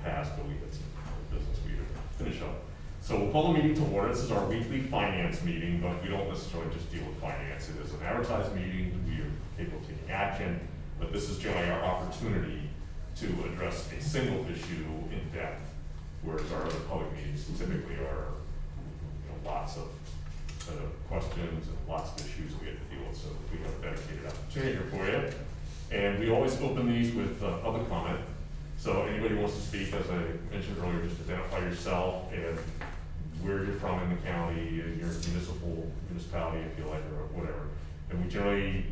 past, but we had some business we had to finish up. So we'll call the meeting to order. This is our weekly finance meeting, but we don't necessarily just deal with finance. It is an advertised meeting. We are capable of taking action, but this is generally our opportunity to address a single issue in depth, whereas our other public meetings typically are, lots of questions and lots of issues we have to deal with. So we have a dedicated opportunity here for you. And we always open these with public comment. So anybody who wants to speak, as I mentioned earlier, just identify yourself and where you're from in the county, your municipality, if you like, or whatever. And we generally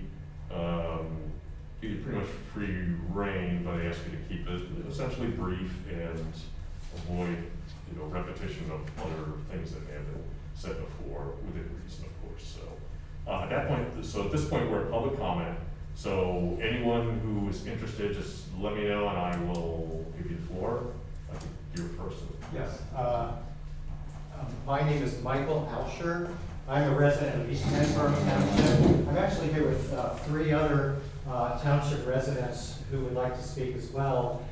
give you pretty much free reign, but I ask you to keep it essentially brief and avoid, repetition of other things that may have been said before within reason, of course. So at this point, we're at public comment. So anyone who is interested, just let me know and I will give you the floor. I think you're first. Yes. My name is Michael Alsher. I'm a resident of East Hansborough Township. I'm actually here with three other township residents who would like to speak as well.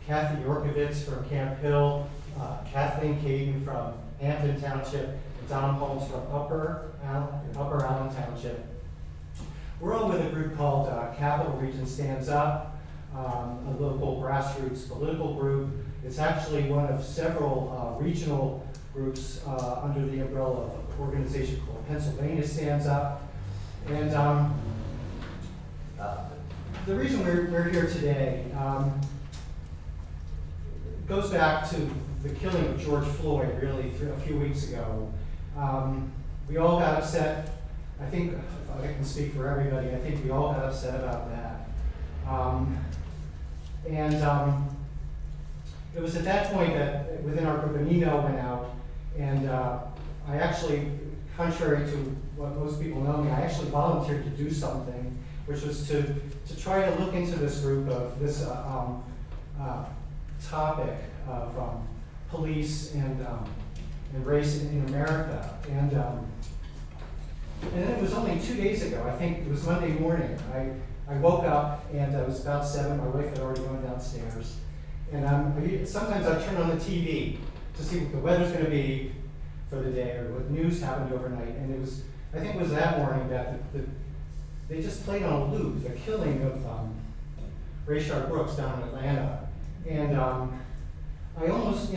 Kathy Yorkovitz from Camp Hill, Kathleen Caden from Hampton Township, and Don Holmes from Upper Allen Township. We're all with a group called Capital Region Stands Up, a local grassroots political group. It's actually one of several regional groups under the umbrella of an organization called Pennsylvania Stands Up. And the reason we're here today goes back to the killing of George Floyd, really, a few weeks ago. We all got upset. I think, if I can speak for everybody, I think we all got upset about that. It was at that point that within our group an email went out, and I actually, contrary to what most people know me, I actually volunteered to do something, which was to try to look into this group of this topic of police and race in America. And it was only 2 days ago, I think it was Monday morning. I woke up and it was about 7, my wife had already gone downstairs. And sometimes I turn on the TV to see what the weather's gonna be for the day or what news happened overnight. And I think it was that morning that they just played on a loop the killing of Rayshard Brooks down in Atlanta. And I almost,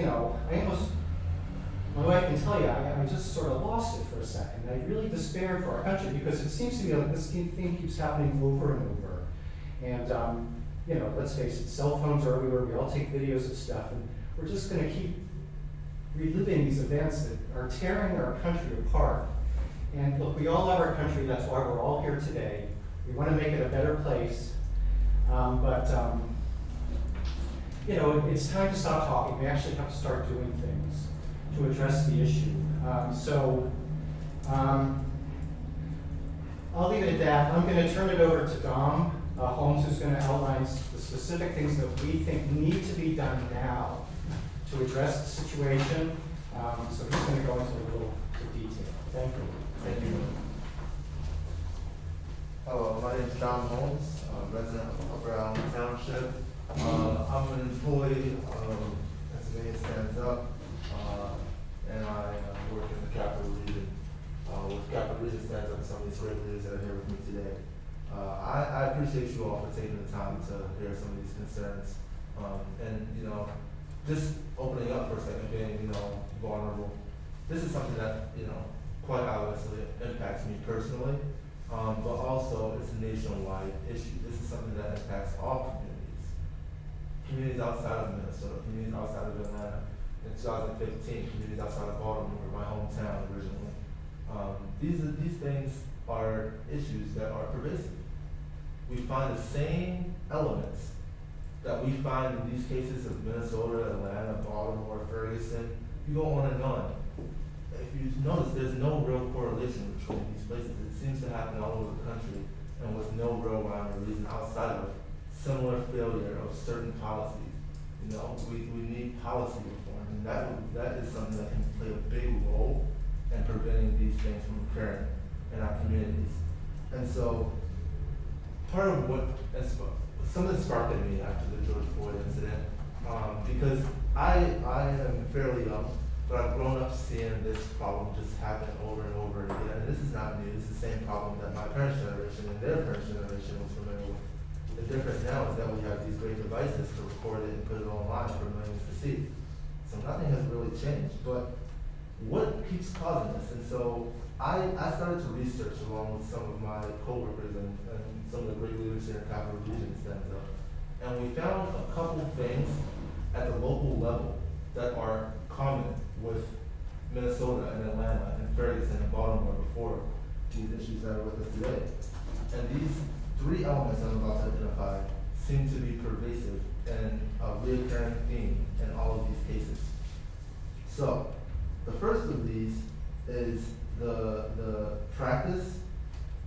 my wife can tell you, I just sort of lost it for a second. I really despaired for our country because it seems to me like this thing keeps happening over and over. And, let's face it, cell phones are everywhere. We all take videos of stuff, and we're just going to keep reliving these events that are tearing our country apart. And look, we all love our country. That's why we're all here today. We want to make it a better place. It's time to stop talking. We actually have to start doing things to address the issue. I'll leave it at that. I'm going to turn it over to Dom Holmes, who's going to outline the specific things that we think need to be done now to address the situation. So he's going to go into a little detail. Thank you. Thank you. Hello, my name is Don Holmes, resident of Upper Allen Township. I'm an employee of Pennsylvania Stands Up, and I work in the Capital Region. With Capital Region Stands Up and some of these great leaders that are here with me today. I appreciate you all for taking the time to hear some of these concerns. Just opening up for a second, being, vulnerable. This is something that, quite obviously impacts me personally, but also it's a nationwide issue. This is something that impacts all communities outside of Minnesota, communities outside of Atlanta. In 2015, communities outside of Baltimore, my hometown originally. These things are issues that are pervasive. We find the same elements that we find in these cases of Minnesota, Atlanta, Baltimore, Ferguson. You go on and on. If you notice, there's no real correlation between these places. It seems to happen all over the country, and with no real rhyme or reason outside of similar failure of certain policies. We need policy reform, and that is something that can play a big role in preventing these things from occurring in our communities. And so, part of what something sparked in me after the George Floyd incident Because I am fairly young, but I've grown up seeing this problem just happen over and over again. And this is not new. It's the same problem that my parents' generation and their parents' generation was familiar with. The difference now is that we have these great devices to record it and put it online for millions to see. So nothing has really changed. But what keeps causing this? And so I started to research along with some of my coworkers and some of the great leaders here in Capital Region stands up. And we found a couple things at the local level that are common with Minnesota and Atlanta and Ferguson and Baltimore before these issues that are with us today. And these three elements I'm about to identify seem to be pervasive and a recurring theme in all of these cases. So, the first of these is the practice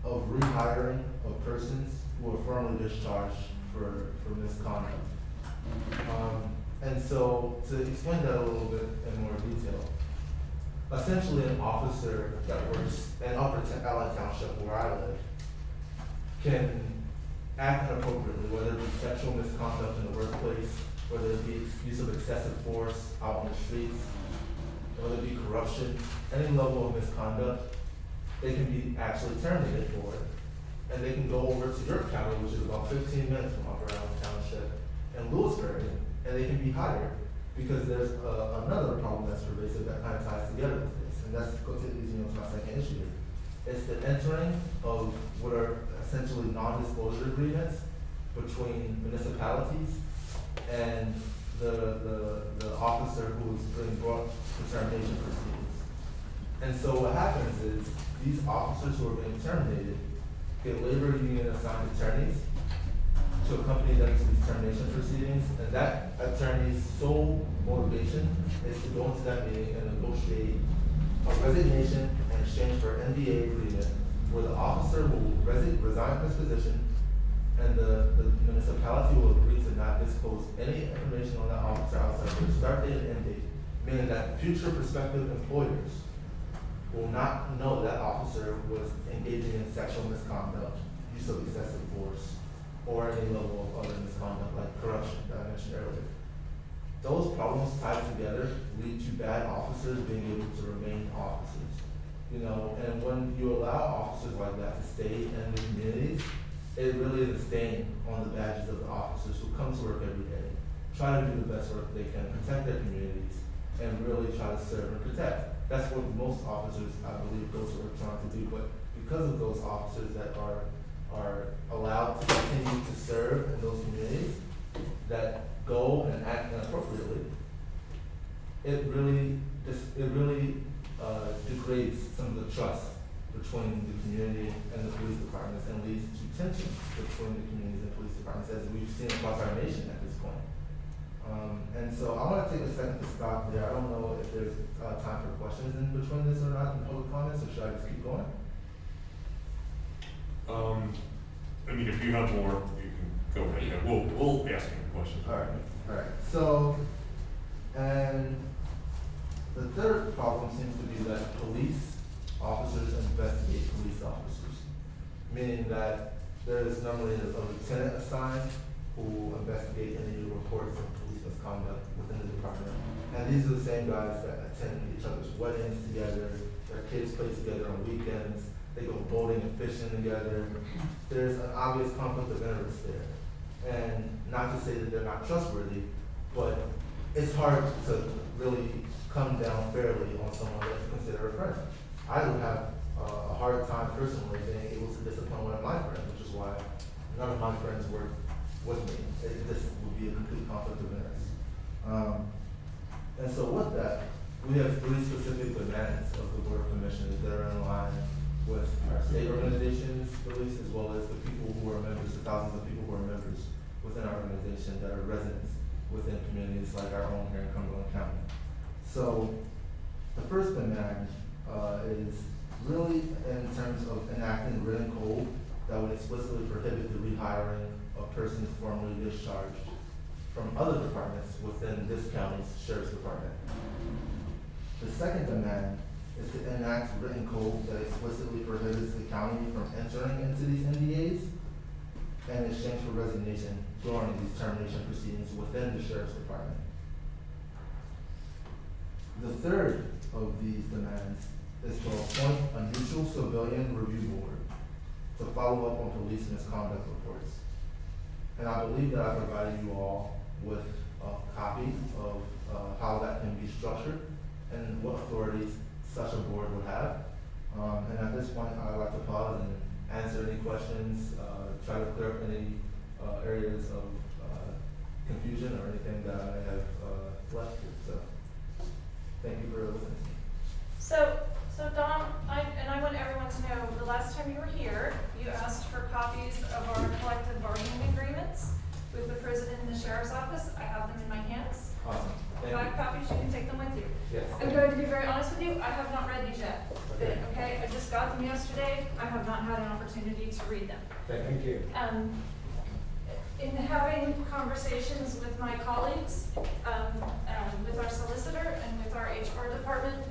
of rehiring of persons who are firmly discharged for misconduct. And so, to explain that a little bit in more detail, essentially an officer that works in Upper Allen Township where I live can act inappropriately, whether it be sexual misconduct in the workplace, whether it be use of excessive force out on the streets, whether it be corruption, any level of misconduct, they can be actually terminated for it. And they can go over to York County, which is about 15 minutes from Upper Allen Township, and Lewisburg, and they can be hired because there's another problem that's pervasive that kind of ties together with this, and that's leads me to my second issue here. It's the entering of what are essentially non-disclosure agreements between municipalities and the officer who is being brought to termination proceedings. And so what happens is these officers who are being terminated get labor union assigned attorneys to accompany them to these termination proceedings, and that attorney's sole motivation is to go into that meeting and negotiate a resignation in exchange for an NDA agreement where the officer will resign from his position and the municipality will agree to not disclose any information on that officer outside their start date and end date, meaning that future prospective employers will not know that officer was engaging in sexual misconduct, use of excessive force, or any level of other misconduct like corruption that I mentioned earlier. Those problems tied together lead to bad officers being able to remain officers. You know, and when you allow officers like that to stay in the communities, it really is a stain on the badges of the officers who come to work every day, try to do the best work they can, protect their communities, and really try to serve and protect. That's what most officers, I believe, go to work trying to do. But because of those officers that are allowed to continue to serve in those communities, that go and act inappropriately, it really degrades some of the trust between the community and the police departments and leads to tension between the communities and police departments, as we've seen across our nation at this point. And so I want to take a second to stop there. I don't know if there's time for questions in between this or not in public comments, or should I just keep going? I mean, if you have more, you can go ahead. Yeah, we'll ask you questions. All right. So, and the third problem seems to be that police officers investigate police officers, meaning that there is normally a lieutenant assigned who investigate any reports of police misconduct within the department. And these are the same guys that attend each other's weddings together, their kids play together on weekends, they go boating and fishing together. There's an obvious conflict of interest there. And not to say that they're not trustworthy, but it's hard to really come down fairly on someone that you consider a friend. I would have a hard time personally being able to discipline one of my friends, which is why none of my friends work with me. This would be a complete conflict of interest. And so with that, we have three specific demands of the Board of Commissioners that are in line with our state organizations, beliefs, as well as the people who are members, the thousands of people who are members within our organization that are residents within communities like our own here in Cumberland County. So the first demand is really in terms of enacting written code that would explicitly prohibit the rehiring of persons formerly discharged from other departments within this county's sheriff's department. The second demand is to enact written code that explicitly prohibits the county from entering into these NDAs in exchange for resignation during these termination proceedings within the sheriff's department. The third of these demands is to appoint a neutral civilian review board to follow up on police misconduct reports. And I believe that I provided you all with a copy of how that can be structured and what authorities such a board would have. And at this point, I'd like to pause and answer any questions, try to clear up any areas of confusion or anything that I may have left here. So, thank you for listening. So Don, I want everyone to know, the last time you were here, you asked for copies of our collective bargaining agreements with the president and the sheriff's office. I have them in my hands. Awesome. Thank 5 you. copies, you can take them with you. Yes. I'm going to be very honest with you, I have not read these yet. Okay. Okay, I just got them yesterday, I have not had an opportunity to read them. Thank you. In having conversations with my colleagues, with our solicitor and with our HR department,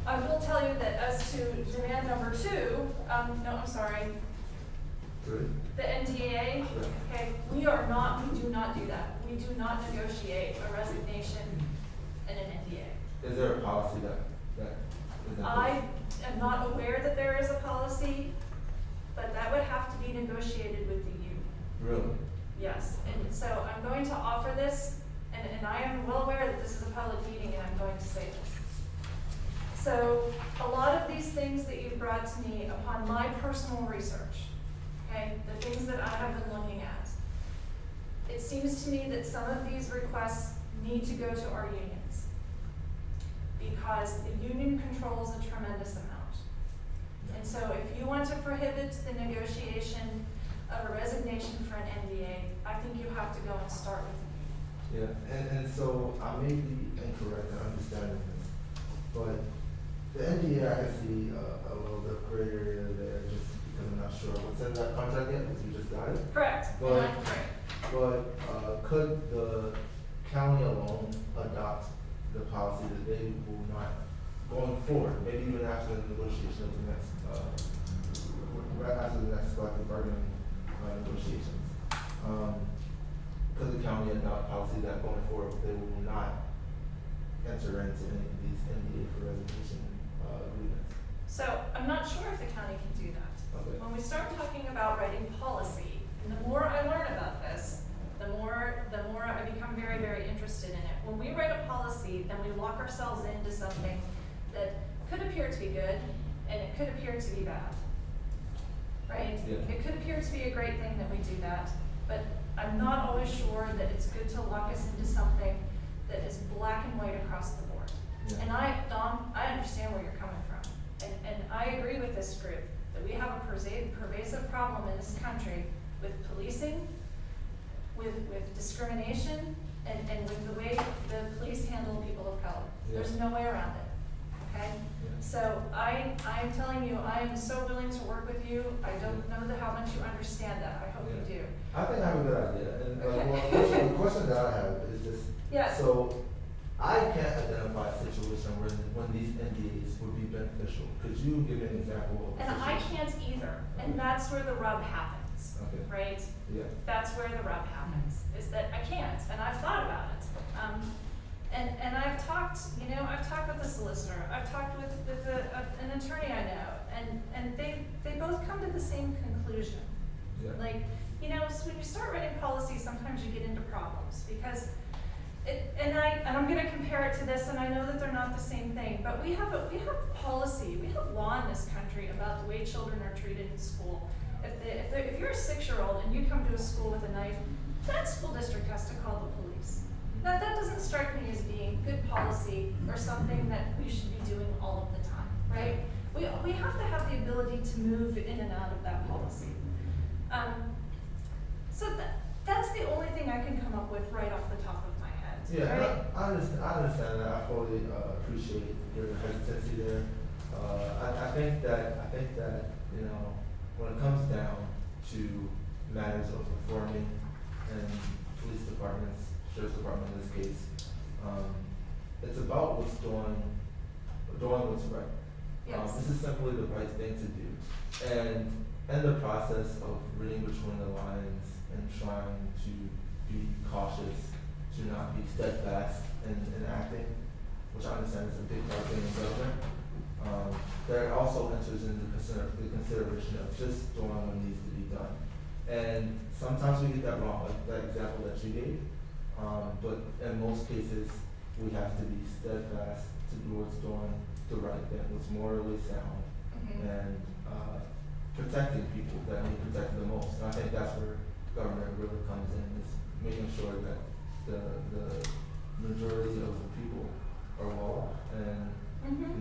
I will tell you that as to demand number 2, no, I'm sorry, Good. the NDA, okay, we do not do that. We do not negotiate a resignation and an NDA. Is there a policy that is in I place? am not aware that there is a policy, but that would have to be negotiated with the union. Really? Yes, and so I'm going to offer this, and I am well aware that this is a public meeting and I'm going to say this. So a lot of these things that you've brought to me upon my personal research, okay, the things that I have been looking at, it seems to me that some of these requests need to go to our unions because the union controls a tremendous amount. And so if you want to prohibit the negotiation of a resignation for an NDA, I think you have to go and start with the union. Yeah, and so I may be incorrect in understanding this, but the NDA, I can see a little bit of gray area there just because I'm not sure what's in that contract yet, because we just got it. Correct. But- And I'm correct. But could the county alone adopt the policy that they will not, going forward, maybe even after the negotiation of the next, right after the next collective bargaining negotiations? Could the county adopt policy that going forward, they will not enter into any of these NDA for resignation agreements? So I'm not sure if the county can do that. Okay. When we start talking about writing policy, and the more I learn about this, the more I become very, very interested in it. When we write a policy, then we lock ourselves into something that could appear to be good, and it could appear to be bad. Right? Yeah. It could appear to be a great thing that we do that, but I'm not always sure that it's good to lock us into something that is black and white across the board. Yeah. And Don, I understand where you're coming from. And I agree with this group that we have a pervasive problem in this country with policing, with discrimination, and with the way the police handle people of color. Yeah. There's no way around it, okay? Yeah. So I'm telling you, I am so willing to work with you. I don't know how much you understand that. I hope you do. I think I have a good idea, and Okay. well, the question that I have is this. Yes. So, I can't identify a situation when these NDAs would be beneficial. Could you give me an example of a And I situation? can't either, and that's where the rub happens, Okay. right? Yeah. That's where the rub happens, is that I can't, and I've thought about it. And I've talked with the solicitor, I've talked with an attorney I know, and they both come to the same conclusion. Yeah. Like, so when you start writing policy, sometimes you get into problems, because and I'm gonna compare it to this, and I know that they're not the same thing, but we have policy, we have law in this country about the way children are treated in school. If you're a 6-year-old and you come to a school with a knife, that school district has to call the police. Now, that doesn't strike me as being good policy or something that we should be doing all of the time, right? We have to have the ability to move in and out of that policy. So that's the only thing I can come up with right off the top of my head. Yeah, Right? I understand that. I fully appreciate your hesitancy there. I think that when it comes down to matters of reforming and police departments, sheriff's department in this case, it's about doing what's right. Yes. This is simply the right thing to do, and in the process of reading between the lines and trying to be cautious, to not be steadfast in acting, which I understand is a big part of being in government. There also enters into the consideration of just doing what needs to be done. And sometimes we get that wrong, like that example that you gave. But in most cases, we have to be steadfast towards doing the right thing, what's morally sound, and protecting people that need protected the most. And I think that's where government really comes in, is making sure that the majority of the people are well off, and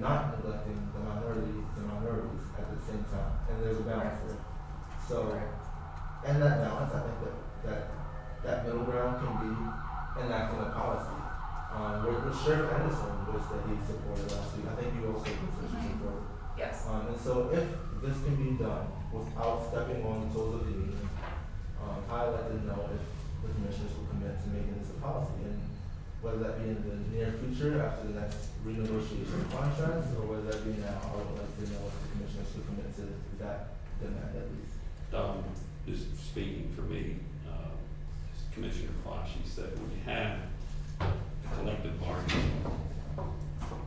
not neglecting the minorities at the same time. And there's a balance there. So, and that balance, I think that middle ground can be enacting a policy. With Sheriff Anderson was that he supported last week. I think you also considered support. Yes. And so if this can be done without stepping on the toes of the union, I'd like to know if the commissioners will commit to making this a policy, and whether that be in the near future after the next renegotiation of contracts, or whether that be now. I would like to know if the commissioners will commit to that demand at least. Just speaking for me, Commissioner Flashy said when you have a collective bargaining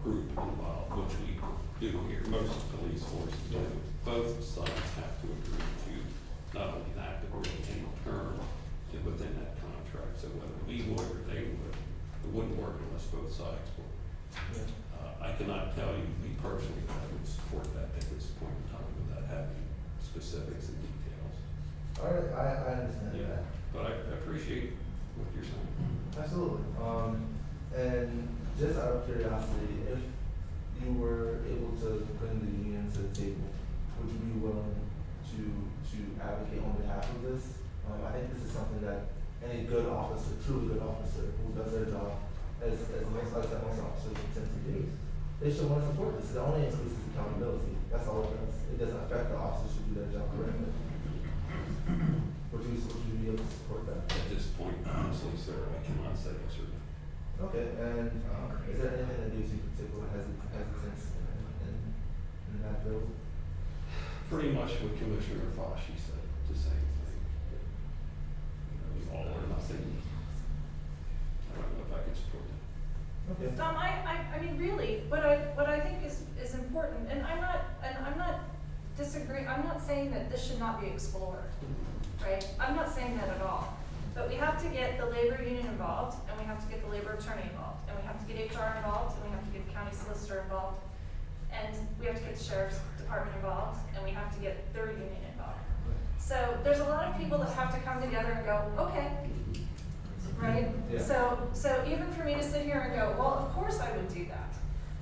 group involved, which we do here, most police forces do, both sides have to agree to not only that, but really any term within that contract. So whether we would or they would, it wouldn't work unless both sides would. Yeah. I cannot tell you, me personally, that I would support that at this point in time without having specifics and details. All right, I understand that. But I appreciate what you're saying. Absolutely. And just out of curiosity, if you were able to bring the union to the table, would you be willing to advocate on behalf of this? I think this is something that any good officer, truly good officer, who does their job, as most officers tend to do, they should want to support this. It only increases accountability. That's all it does. It doesn't affect the officers who do their job correctly. Would you be able to support that? At this point, honestly, sir, I cannot say yes or no. Okay, and is there anything that gives you particular hesitance in that bill? Pretty much what Commissioner Fauci said, the same thing. You know, all or nothing. I don't know if I could support that. Okay. Dom, I mean, really, what I think is important, and I'm not disagreeing, I'm not saying that this should not be explored, right? I'm not saying that at all. But we have to get the labor union involved, and we have to get the labor attorney involved, and we have to get HR involved, and we have to get the county solicitor involved, and we have to get the sheriff's department involved, and we have to get their union involved. So there's a lot of people that have to come together and go, okay, right? Yeah. So even for me to sit here and go, well, of course I would do that.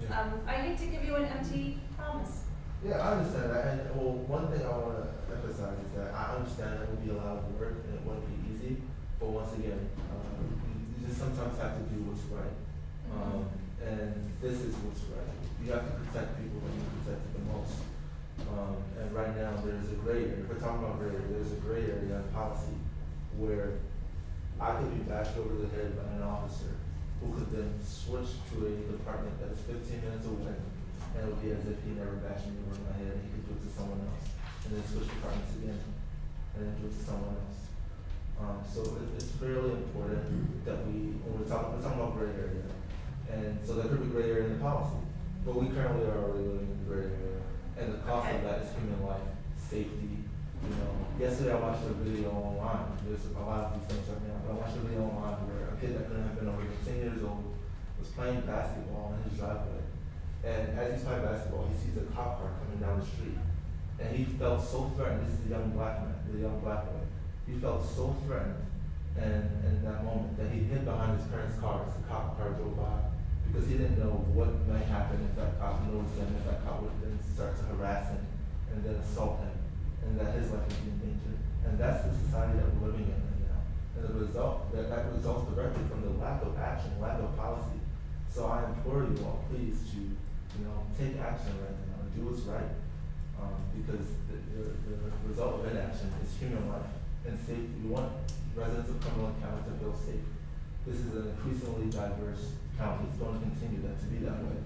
Yeah. I hate to give you an empty promise. Yeah, I understand that, and well, one thing I want to emphasize is that I understand it will be a lot of work and it won't be easy, but once again, you just sometimes have to do what's right, and this is what's right. You have to protect people when you protect the most, and right now there's a gray area. If we're talking about gray area, there's a gray area in policy where I could be bashed over the head by an officer who could then switch to a department that's 15 minutes away. And it would be as if he never bashed me over my head, and he could do it to someone else, and then switch departments again, and then do it to someone else. So it's fairly important that when we're talking about gray area, and so there could be gray area in the policy, but we currently are already living in the gray area, and the cost of that is human life, safety. You know, yesterday I watched a video online. There's a lot of these things right now, but I watched a video online where a kid that couldn't have been over 10 years old was playing basketball in his driveway. And as he's playing basketball, he sees a cop car coming down the street. And he felt so threatened. This is a young black man, the young black boy. He felt so threatened in that moment that he hid behind his parents' car as the cop car drove by, because he didn't know what might happen if that cop noticed him, if that cop would then start to harass him and then assault him, and that his life would be in danger. And that's the society that we're living in right now. And the result, that results directly from the lack of action, lack of policy. So I implore you all, please, to take action right now and do what's right, because the result of inaction is human life and safety. We want residents of Cumberland County to feel safe. This is an increasingly diverse county. It's going to continue to be that way.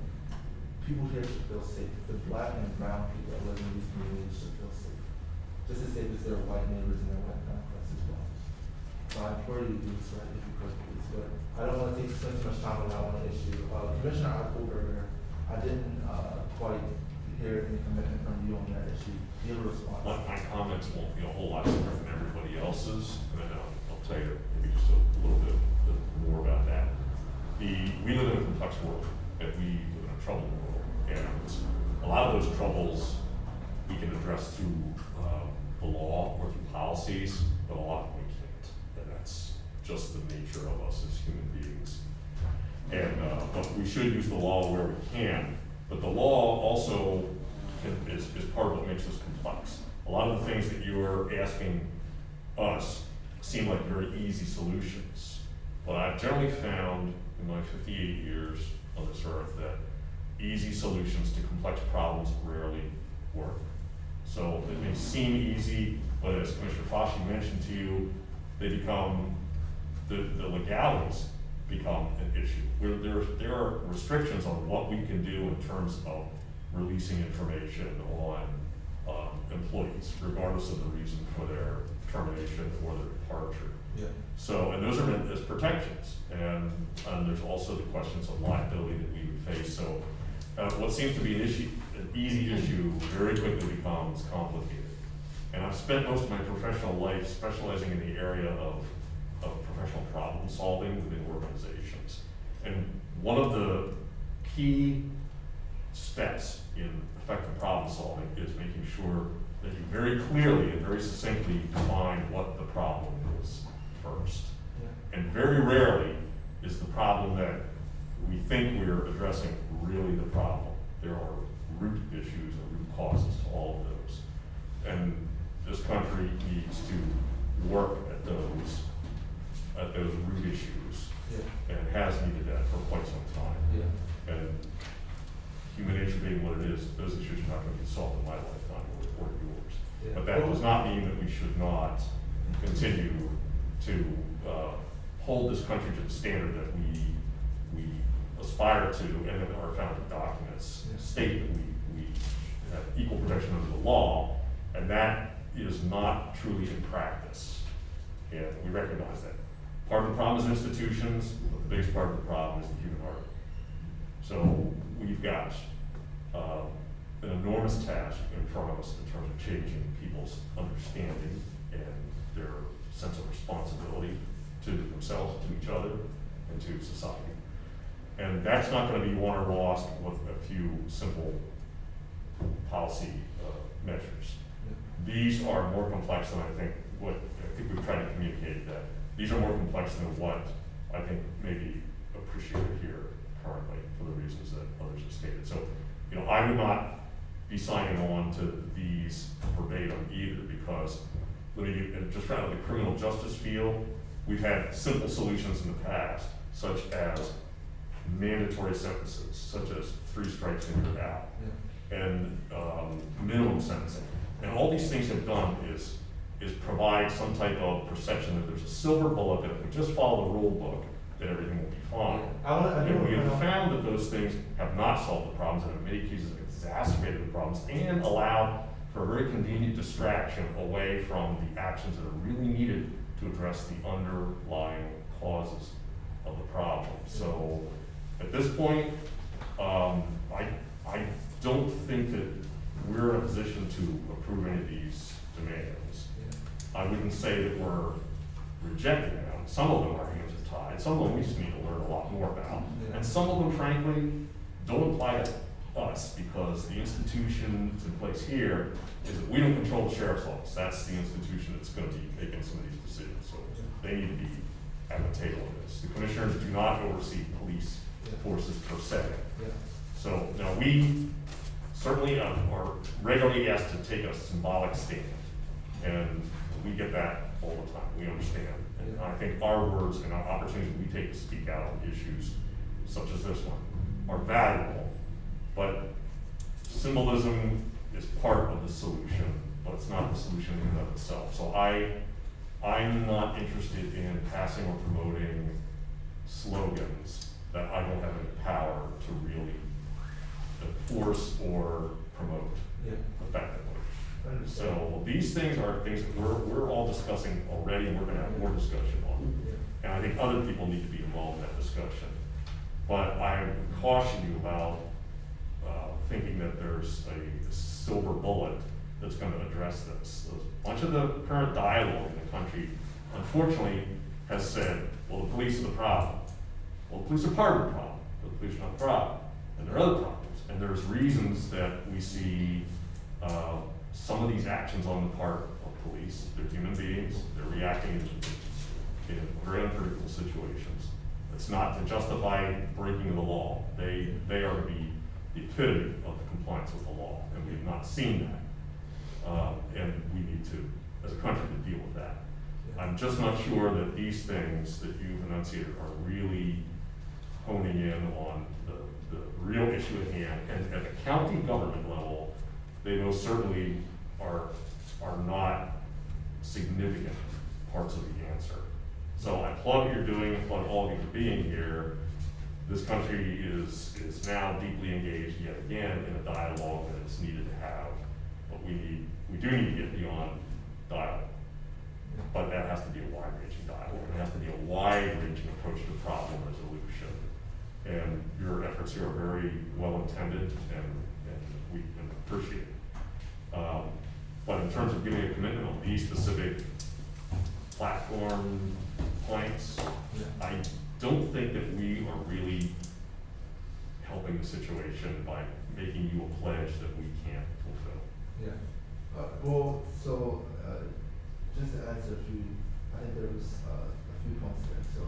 People here should feel safe. The black and brown people that live in these communities should feel safe, just as safe as their white neighbors and their white counterparts as well. my employee do slightly because please, but I don't wanna spend too much time on that one issue. Commissioner Eichelberger, I didn't, quite hear any commitment from you on that issue. Your response? My comments won't be a whole lot different than everybody else's, and then I'll tell you maybe just a little bit more about that. We live in a complex world, and we live in a troubled world, and a lot of those troubles we can address through the law or through policies, but a lot of them we can't, and that's just the nature of us as human beings. And but we should use the law where we can, but the law also is part of what makes us complex. A lot of the things that you are asking us seem like very easy solutions, but I've generally found in my 58 years on this earth that easy solutions to complex problems rarely work. So it may seem easy, but as Commissioner Fauci mentioned to you, they become, the legalities become an issue. There are restrictions on what we can do in terms of releasing information on employees, regardless of the reason for their termination or their departure. Yeah. So, and those are meant as protections, and there's also the questions of liability that we would face. So, what seems to be an easy issue very quickly becomes complicated. And I've spent most of my professional life specializing in the area of professional problem solving within organizations. And one of the key steps in effective problem solving is making sure that you very clearly and very succinctly define what the problem is first. Yeah. And very rarely is the problem that we think we're addressing really the problem. There are root issues or root causes to all of those. And this country needs to work at those root issues, Yeah. and has needed that for quite some time. Yeah. And human nature being what it is, those issues are not going to be solved in my lifetime or yours. Yeah. But that does not mean that we should not continue to hold this country to the standard that we aspire to, and that our founding documents Yeah. state that we have equal protection under the law, and that is not truly in practice. And we recognize that. Part of the problem is institutions, but the biggest part of the problem is the human heart. So we've got an enormous task in front of us in terms of changing people's understanding and their sense of responsibility to themselves, to each other, and to society. And that's not going to be won or lost with a few simple policy measures. These are more complex than I think we've tried to communicate, that these are more complex than what I think may be appreciated here currently for the reasons that others have stated. So, I would not be signing on to these verbatim either, because just out of the criminal justice field, we've had simple solutions in the past, such as mandatory sentences, such as 3 strikes and you're out, and minimum sentencing. And all these things have done is provide some type of perception that there's a silver bullet, that if we just follow the rule book, that everything will be fine. And we have found that those things have not solved the problems, and in many cases have exacerbated the problems and allowed for a very convenient distraction away from the actions that are really needed to address the underlying causes of the problem. So at this point, I don't think that we're in a position to approve any of these demands. I wouldn't say that we're rejecting them. Some of them our hands are tied. Some of them we just need to learn a lot more about. Yeah. And some of them, frankly, don't apply to us, because the institution that's in place here is that we don't control the sheriff's office. That's the institution that's going to be making some of these decisions. So they need to be at the table in this. The commissioners do not oversee police forces per se. Yeah. So now we certainly are regularly asked to take a symbolic stand, and we get that all the time. We understand. And I think our words and our opportunities we take to speak out on issues such as this one are valuable, but symbolism is part of the solution, but it's not the solution in and of itself. So I'm not interested in passing or promoting slogans that I don't have any power to really enforce or promote effectively. Understood. So these things are things that we're all discussing already, and we're gonna have more discussion on. Yeah. And I think other people need to be involved in that discussion. But I would caution you about thinking that there's a silver bullet that's gonna address this. A bunch of the current dialogue in the country, unfortunately, has said, well, the police are the problem. Well, the police are part of the problem, but the police are not the problem. And there are other problems. And there's reasons that we see some of these actions on the part of police. They're human beings, they're reacting in very unpredictable situations. It's not to justify breaking the law. They are to be the epitome of the compliance with the law, and we have not seen that. And we need to, as a country, to deal with that. I'm just not sure that these things that you've enunciated are really honing in on the real issue at hand. And at the county government level, they most certainly are not significant parts of the answer. So I applaud what you're doing, I applaud all of you for being here. This country is now deeply engaged yet again in a dialogue that it's needed to have. But we do need to get beyond dialogue. But that has to be a wide-ranging dialogue. It has to be a wide-ranging approach to problem resolution. And your efforts here are very well-intended, and we appreciate it. But in terms of giving a commitment on these specific platform planks, Yeah. I don't think that we are really helping the situation by making you a pledge that we can't fulfill. Yeah. Well, so, just to answer a few, I think there was a few points there, so,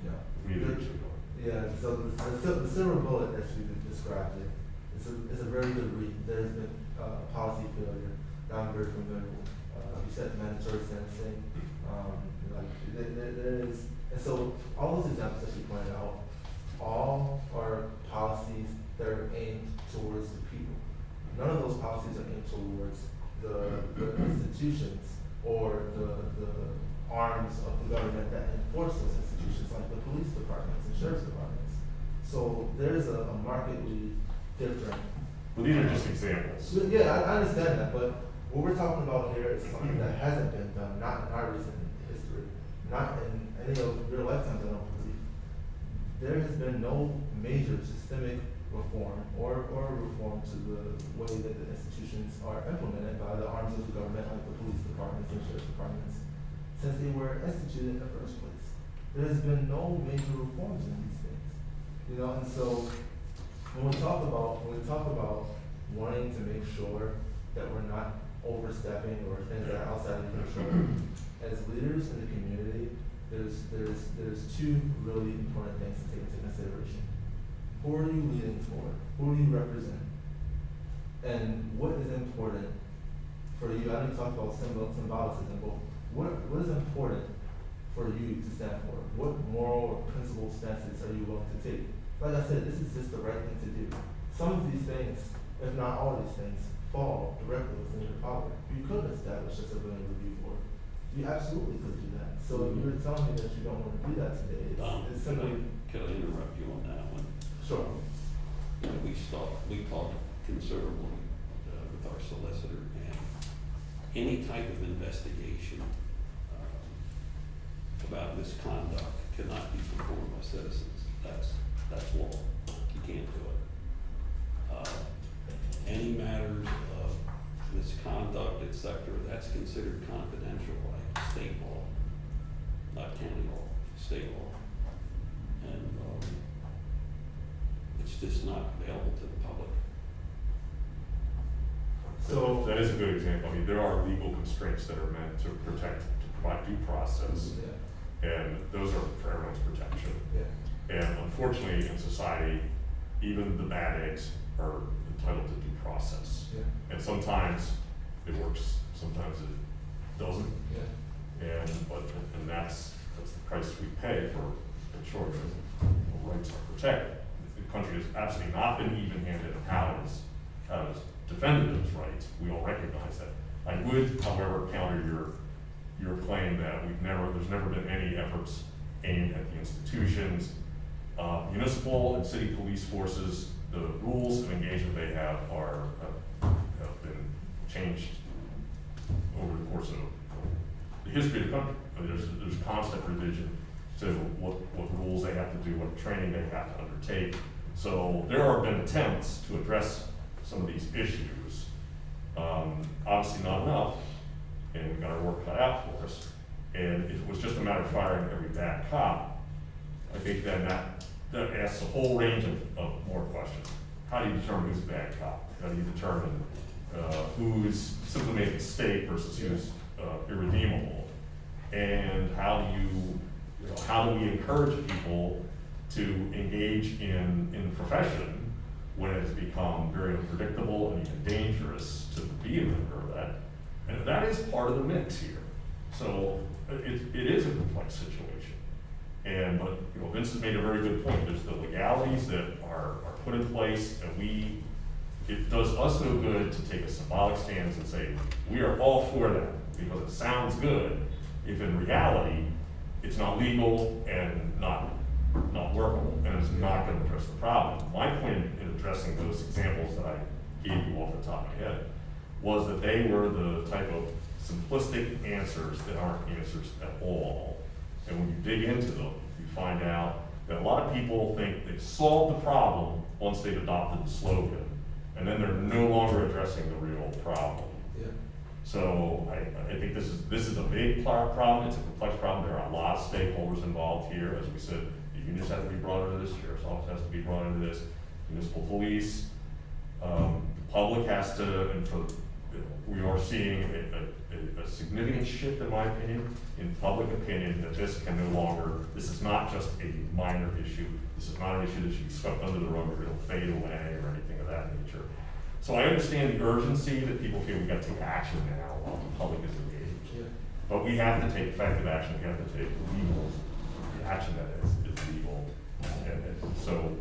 yeah. We need to actually go. Yeah, so the silver bullet, as you described it, it's a very good read. There's been policy failure that I'm very familiar with. You said mandatory sentencing, like, there is, and so all those examples that you pointed out, all are policies that are aimed towards the people. None of those policies are aimed towards the institutions or the arms of the government that enforce those institutions, like the police departments and sheriff's departments. So there's a markedly different. Well, these are just examples. So, yeah, I understand that, but what we're talking about here is something that hasn't been done, not in our recent history, not in any of your lifetimes, I don't believe. There has been no major systemic reform or reform to the way that the institutions are implemented by the arms of the government, like the police departments and sheriff's departments, since they were instituted in the first place. There's been no major reforms in these things, you know. And so when we talk about wanting to make sure that we're not overstepping or things that are outside of control, as leaders in the community, there's two really important things to take into consideration. Who are you leading for? Who do you represent? And what is important for you? I know you talked about symbolicism, but what is important for you to stand for? What moral or principle stances are you willing to take? Like I said, this is just the right thing to do. Some of these things, if not all of these things, fall directly within your power. You could establish a civilian review board. You absolutely could do that. So if you're telling me that you don't want to do that today, it's simply. Can I interrupt you on that one? Sure. You know, we talked considerably with our solicitor, and any type of investigation about misconduct cannot be performed by citizens. That's law. You can't do it. Any matters of misconduct, et cetera, that's considered confidential, like state law, not county law, state law. And it's just not available to the public. So that is a good example. I mean, there are legal constraints that are meant to provide due process, and those are for everyone's protection. Yeah. And unfortunately, in society, even the bad eggs are entitled to due process. Yeah. And sometimes it works, sometimes it doesn't. Yeah. And that's the price we pay for ensuring that our rights are protected. The country has absolutely not been even-handed in how it has defended those rights. We all recognize that. I would, however, counter your claim that there's never been any efforts aimed at the institutions. Municipal and city police forces, the rules of engagement they have been changed over the course of the history of the country. There's constant revision to what rules they have to do, what training they have to undertake. So there have been attempts to address some of these issues. Obviously not enough, and we've got our work cut out for us. And if it was just a matter of firing every bad cop, I think then that asks a whole range of more questions. How do you determine who's a bad cop? How do you determine who's simply made a mistake versus who's irredeemable? And how do we encourage people to engage in the profession when it has become very unpredictable and even dangerous to be a member of that? And that is part of the mix here. So it is a complex situation. But Vince has made a very good point. There's the legalities that are put in place, and it does us no good to take a symbolic stance and say, we are all for that, because it sounds good, if in reality, it's not legal and not workable, and it's not gonna address the problem. My point in addressing those examples that I gave you off the top of my head was that they were the type of simplistic answers that aren't answers at all. And when you dig into them, you find out that a lot of people think they've solved the problem once they've adopted the slogan, and then they're no longer addressing the real problem. Yeah. So I think this is a big problem. It's a complex problem. There are a lot of stakeholders involved here. As we said, the unions have to be brought into this, sheriff's office has to be brought into this, municipal police, the public has to, and we are seeing a significant shift, in my opinion, in public opinion, that this is not just a minor issue. This is not an issue that should be swept under the rug or it'll fade away or anything of that nature. So I understand the urgency that people feel we've got to take action now while the public is engaged. Yeah. But we have to take effective action. We have to take legal action that is legal. And so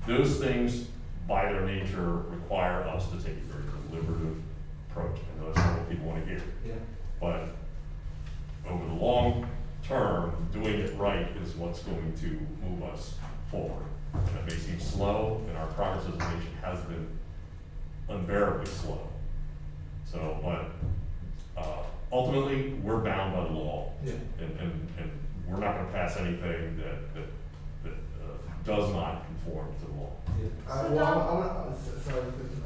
those things, by their nature, require us to take a very deliberative approach. And that's not what people want to hear. Yeah. But over the long term, doing it right is what's going to move us forward. And it may seem slow, and our progress as a nation has been unbearably slow. So, but ultimately, we're bound by the law. Yeah. And we're not gonna pass anything that does not conform to the law. Yeah. So Well, Dom- I wanna, sorry.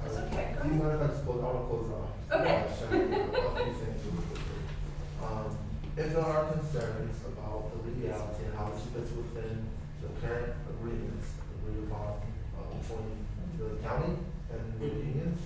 It's okay, go Do you ahead. mind if I just close? I wanna close off. Okay. A few things really quickly. If there are concerns about the legality and how this fits within the current agreements agreed upon between the county and the unions,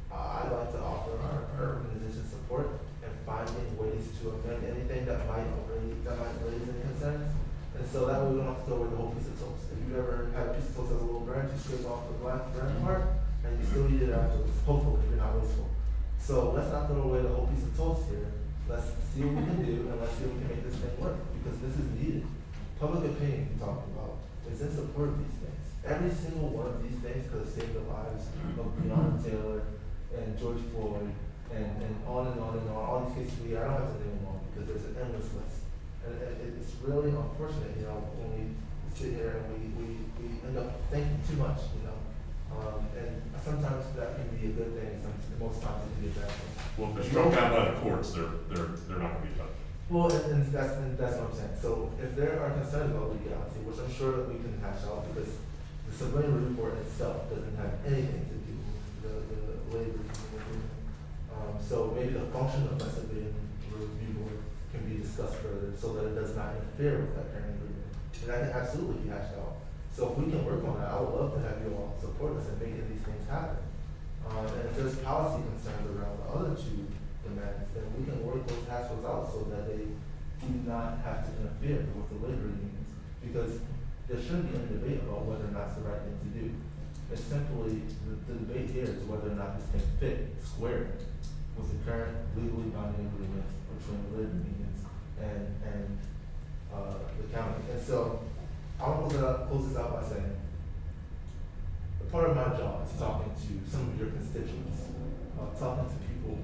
I'd like to offer our organization support in finding ways to amend anything that might raise any concerns. And so that way we don't have to throw away the whole piece of toast. If you ever had a piece of toast as a little branch, you scrape off the black branch part, and you still eat it afterwards, hopefully, if you're not wasteful. So let's not throw away the whole piece of toast here. Let's see what we can do, and let's see if we can make this thing work, because this is needed. Public opinion we talked about is in support of these things. Every single one of these things could have saved the lives of Breonna Taylor and George Floyd and on and on and on. All these cases I don't have to name them all because there's an endless list. And it's really unfortunate, when we sit here and we end up thinking too much, and sometimes that can be a good thing, most times it can be a bad thing. Well, if they're struck down by the courts, they're not gonna be touched. Well, and that's what I'm saying. So if there are concerns about legality, which I'm sure that we can hash out, because the civilian report itself doesn't have anything to do with the labor union agreement. So maybe the function of a civilian review board can be discussed further so that it does not interfere with that current agreement. And that can absolutely be hashed out. So if we can work on that, I would love to have you all support us in making these things happen. And if there's policy concerns around the other two demands, then we can work those hassles out so that they do not have to interfere with the labor unions. Because there shouldn't be any debate about whether or not it's the right thing to do. It's simply, the debate here is whether or not this can fit square with the current legally binding agreements between the labor unions and the county. And so, I want to close this out by saying, a part of my job is talking to some of your constituents, talking to people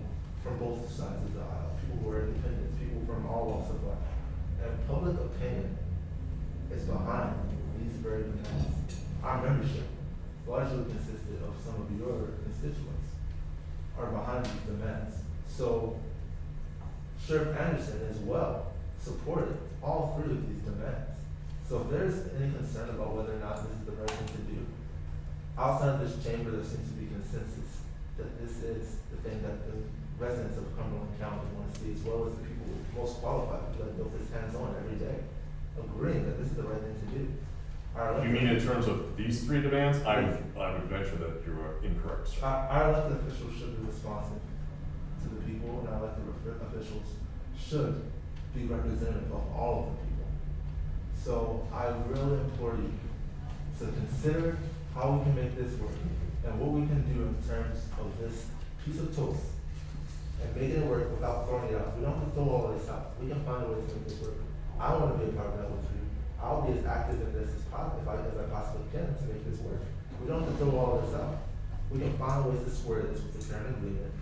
from both sides of the aisle, people who are independent, people from all walks of life. And public opinion is behind these very demands. Our membership largely consisted of some of your constituents. are behind these demands. So Sheriff Anderson as well supported all three of these demands. So if there's any concern about whether or not this is the right thing to do, outside of this chamber, there seems to be consensus that this is the thing that the residents of Cumberland County want to see, as well as the people most qualified, people that built this hands-on every day, agreeing that this is the right thing to do. You mean in terms of these three demands? I would venture that you are incorrect, sir. Our elected officials should be responsive to the people, and our elected officials should be representative of all of the people. So I really implore you to consider how we can make this work and what we can do in terms of this piece of toast and making it work without throwing it out. We don't have to throw all of this out. We can find a way to make this work. I want to be a part of that with you. I'll be as active in this as possible, as I possibly can to make this work. We don't have to throw all of this out. We can find ways to square this with the current agreement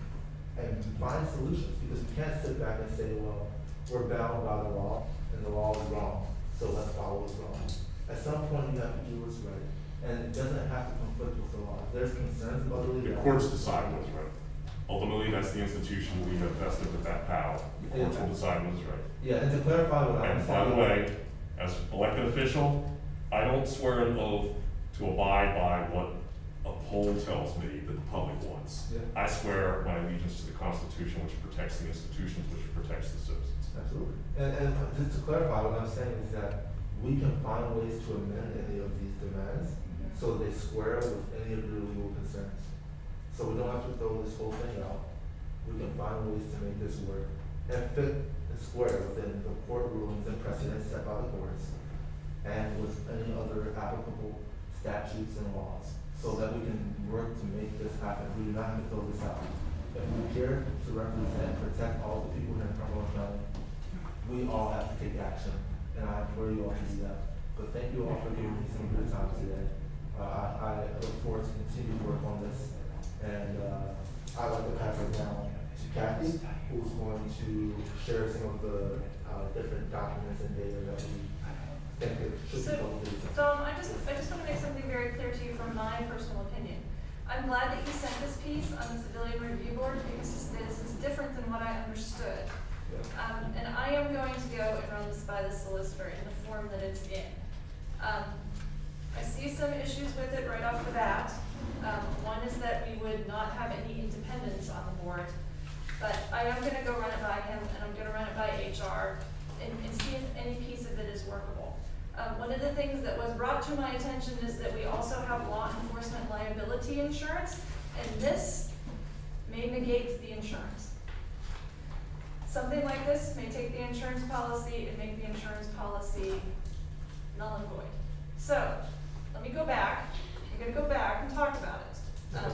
and find solutions, because we can't sit back and say, well, we're bound by the law and the law is wrong, so let's follow what's wrong. At some point, you have to do what's right, and it doesn't have to conflict with the law. If there's concerns about the The legality. courts decide what's right. Ultimately, that's the institution we have vested with that power. The courts will decide what's right. Yeah, and to clarify what I'm And saying. by the way, as elected official, I don't swear an oath to abide by what a poll tells me that the public wants. Yeah. I swear my allegiance to the Constitution, which protects the institutions, which protects the citizens. Absolutely. And just to clarify, what I'm saying is that we can find ways to amend any of these demands so they square with any of your legal concerns. So we don't have to throw this whole thing out. We can find ways to make this work and fit and square within the court rulings and precedents set by the courts and with any other applicable statutes and laws, so that we can work to make this happen. We do not have to throw this out. If we're here to represent and protect all the people here in Cumberland County, we all have to take action, and I implore you all to do that. But thank you all for giving me some good time today. I look forward to continued work on this, and I'd like to pass it down to Kathy, who's going to share some of the different documents and data that we think that should be So, publicly accessible. Dom, I just want to make something very clear to you from my personal opinion. I'm glad that you sent this piece on the Civilian Review Board, because this is different than what I understood. Yeah. And I am going to go and run this by the solicitor in the form that it's in. I see some issues with it right off the bat. One is that we would not have any independence on the board, but I am gonna go run it by him, and I'm gonna run it by HR and see if any piece of it is workable. One of the things that was brought to my attention is that we also have law enforcement liability insurance, and this may negate the insurance. Something like this may take the insurance policy and make the insurance policy null and void. So, let me go back, I'm gonna go back and talk about it,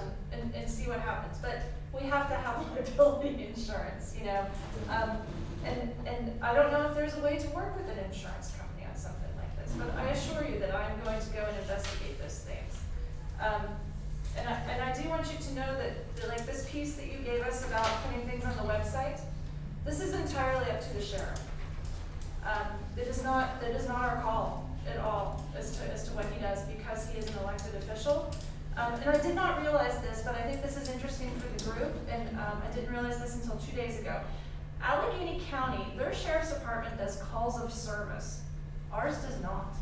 and see what happens. But we have to have liability insurance, you know? And I don't know if there's a way to work with an insurance company on something like this, but I assure you that I'm going to go and investigate those things. And I do want you to know that like this piece that you gave us about putting things on the website, this is entirely up to the sheriff. It is not our call at all as to what he does, because he is an elected official. And I did not realize this, but I think this is interesting for the group, and I didn't realize this until 2 days ago. Allegheny County, their sheriff's department does calls of service. Ours does not.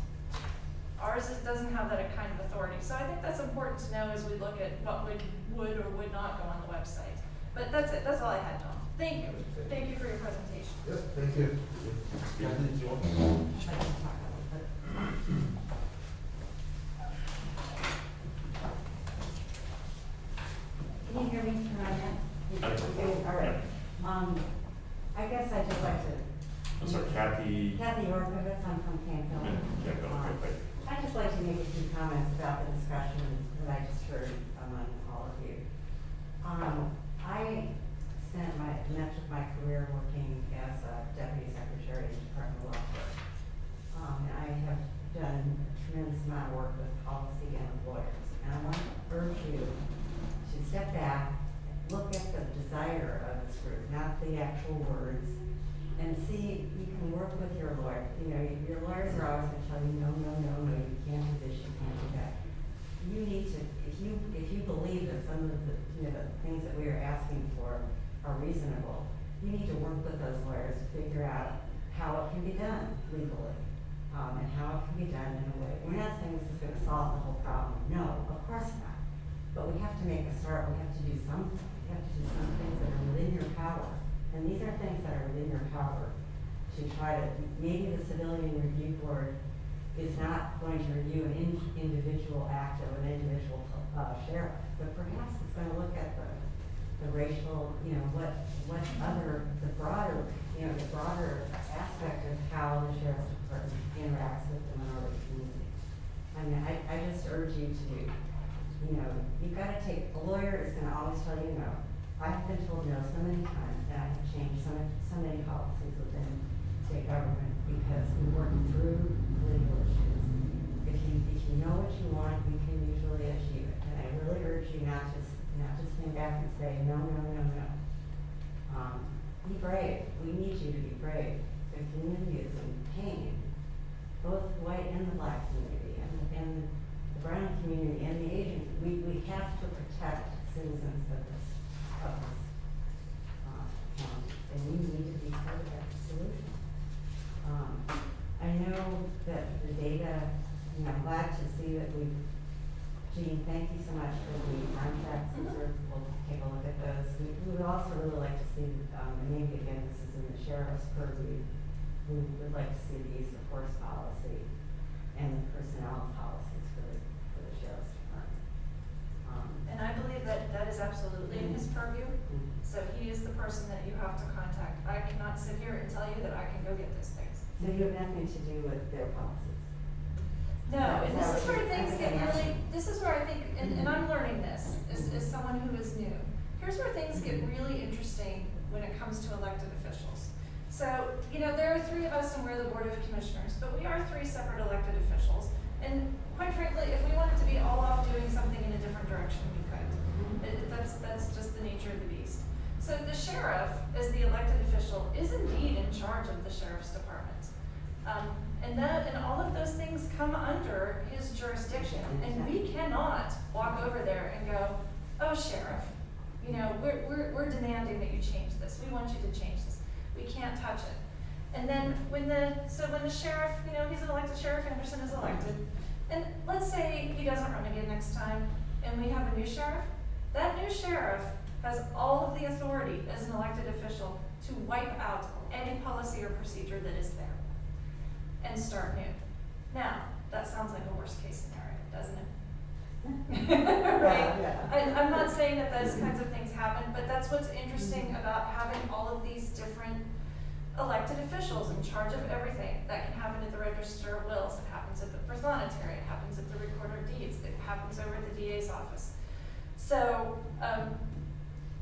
Ours doesn't have that kind of authority. So I think that's important to know as we look at what would or would not go on the website. But that's it. That's all I had, Tom. Thank you. Thank you for your presentation. Yep, thank you. Kathy, did you want? Can you hear me? All right. I guess I'd just like to. I'm sorry, Kathy. Kathy Orkovitz, I'm from Canfield. Yeah, go ahead. I'd just like to make a few comments about the discussion that I just heard among all of you. I spent much of my career working as a deputy secretary in the Department of Welfare. And I have done a tremendous amount of work with policy and with lawyers. And I want to urge you to step back, look at the desire of this group, not the actual words, and see you can work with your lawyer. You know, your lawyers are always going to tell you, no, you can't do this, you can't do that. You need to, if you believe that some of the, the things that we are asking figure out how it can be done legally, and how it can be done in a way. We're not saying this is gonna solve the whole problem, no, of course not. But we have to make a start, we have to do something, we have to do some things that are within your power. And these are things that are within your power to try to, maybe the Civilian Review Board is not going to review an individual act of an individual sheriff, but perhaps it's gonna look at the racial, you know, what other, the broader aspect of how the sheriff's department interacts with the minority community. I mean, I just urge you to, you know, you've gotta take, a lawyer is gonna always tell you no. I've been told no so many times, and I have changed so many policies within state government because we work through legal issues. If you know what you want, you can usually achieve it. And I really urge you not to stand back and say, no, no, no, no. Be brave. We need you to be brave. The community is in pain, both the white and the black community, and the brown community and the Asian. We have to protect citizens of this county, and we need to be part of that solution. I know that the data, you know, I'm glad to see that Jean, thank you so much for the contracts, and we'll take a look at those. We would also really like to see, and maybe again, this is in the sheriff's purview, we would like to see the use of force policy and the personnel policies for the sheriff's department. And I believe that is absolutely in his purview. So he is the person that you have to contact. I cannot sit here and tell you that I can go get those things. So you have nothing to do with their policies? No, and this is where things get really, this is where I think, and I'm learning this as someone who is new. Here's where things get really interesting when it comes to elected officials. So, you know, there are three of us and we're the Board of Commissioners, but we are three separate elected officials. And quite frankly, if we wanted to be all off doing something in a different direction, we could. That's just the nature of the beast. So the sheriff, as the elected official, is indeed in charge of the sheriff's department. And all of those things come under his jurisdiction. And we cannot walk over there and go, oh, sheriff, you know, we're demanding that you change this. We want you to change this. We can't touch it. And then when the sheriff, you know, he's an elected sheriff, Anderson is elected, and let's say he doesn't run again next time, and we have a new sheriff, that new sheriff has all of the authority as an elected official to wipe out any policy or procedure that is there and start new. Now, that sounds like a worst case scenario, doesn't it? Right? Yeah. I'm not saying that those kinds of things happen, but that's what's interesting about having all of these different elected officials in charge of everything. That can happen at the Register of Wills, it happens at the Prothonotary, it happens at the Recorder of Deeds, it happens over at the DA's office. So,